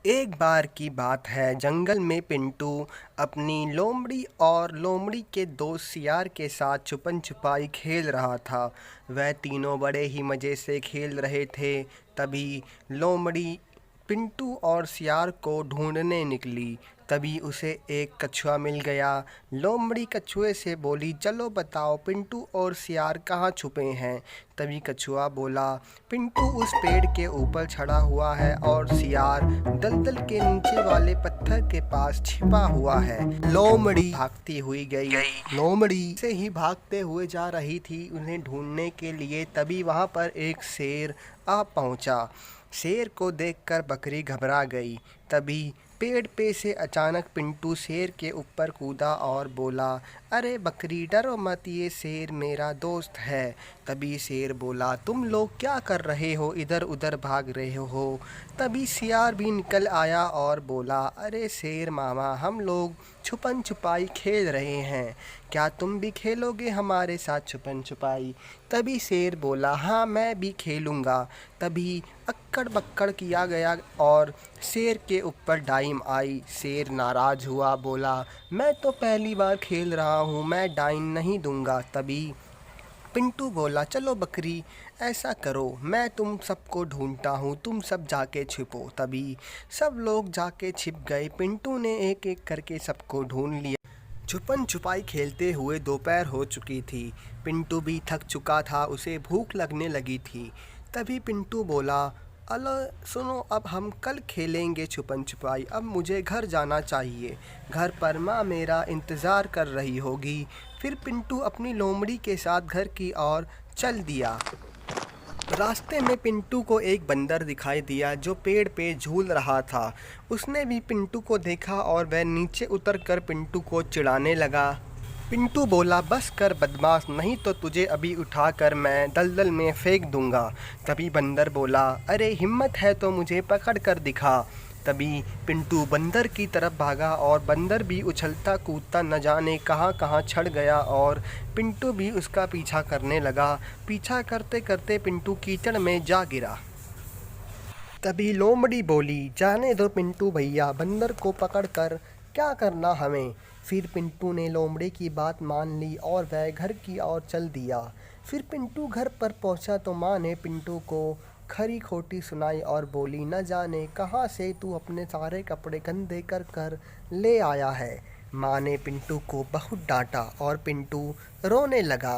एक बार की बात है, जंगल में पिंटू अपनी लोमड़ी और लोमड़ी के दोस्त सियार के साथ छुपन छुपाई खेल रहा था। वह तीनों बड़े ही मज़े से खेल रहे थे। तभी लोमड़ी पिंटू और सियार को ढूंढने निकली। तभी उसे एक कछुआ मिल गया। लोमड़ी कछुए से बोली, चलो बताओ पिंटू और सियार कहाँ छुपे हैं। तभी कछुआ बोला, पिंटू उस पेड़ के ऊपर चढ़ा हुआ है और सियार दलदल के नीचे वाले पत्थर के पास छिपा हुआ है। लोमड़ी भागती हुई गई। लोमड़ी से ही भागते हुए जा रही थी उन्हें ढूंढने के लिए। तभी वहां पर एक शेर आ पहुंचा। शेर को देखकर बकरी घबरा गई। तभी पेड़ पे से अचानक पिंटू शेर के ऊपर कूदा और बोला, अरे बकरी डरो मत, ये शेर मेरा दोस्त है। तभी शेर बोला, तुम लोग क्या कर रहे हो, इधर उधर भाग रहे हो। तभी सियार भी निकल आया और बोला, अरे शेर मामा, हम लोग छुपन छुपाई खेल रहे हैं, क्या तुम भी खेलोगे हमारे साथ छुपन छुपाई। तभी शेर बोला, हाँ मैं भी खेलूँगा। तभी अक्कड़ बक्कड़ किया गया और शेर के ऊपर डाइम आई। शेर नाराज़ हुआ, बोला, मैं तो पहली बार खेल रहा हूँ, मैं डाइन नहीं दूंगा। तभी पिंटू बोला, चलो बकरी ऐसा करो, मैं तुम सबको ढूंढता हूँ, तुम सब जाके छिपो। तभी सब लोग जाके छिप गए। पिंटू ने एक एक करके सबको ढूंढ लिया। छुपन छुपाई खेलते हुए दोपहर हो चुकी थी। पिंटू भी थक चुका था, उसे भूख लगने लगी थी। तभी पिंटू बोला, अलो सुनो, अब हम कल खेलेंगे छुपन छुपाई, अब मुझे घर जाना चाहिए, घर पर माँ मेरा इंतज़ार कर रही होगी। फिर पिंटू अपनी लोमड़ी के साथ घर की ओर चल दिया। रास्ते में पिंटू को एक बंदर दिखाई दिया जो पेड़ पे झूल रहा था। उसने भी पिंटू को देखा और वह नीचे उतरकर पिंटू को चिढ़ाने लगा। पिंटू बोला, बस कर बदमाश, नहीं तो तुझे अभी उठाकर मैं दलदल में फेंक दूंगा। तभी बंदर बोला, अरे हिम्मत है तो मुझे पकड़ कर दिखा। तभी पिंटू बंदर की तरफ भागा और बंदर भी उछलता कूदता न जाने कहाँ कहाँ चढ़ गया और पिंटू भी उसका पीछा करने लगा। पीछा करते करते पिंटू कीचड़ में जा गिरा। तभी लोमड़ी बोली, जाने दो पिंटू भैया, बंदर को पकड़कर क्या करना हमें। फिर पिंटू ने लोमड़ी की बात मान ली और वह घर की ओर चल दिया। फिर पिंटू घर पर पहुंचा तो माँ ने पिंटू को खरी खोटी सुनाई और बोली, न जाने कहाँ से तू अपने सारे कपड़े गंदे कर कर ले आया है। माँ ने पिंटू को बहुत डांटा और पिंटू रोने लगा।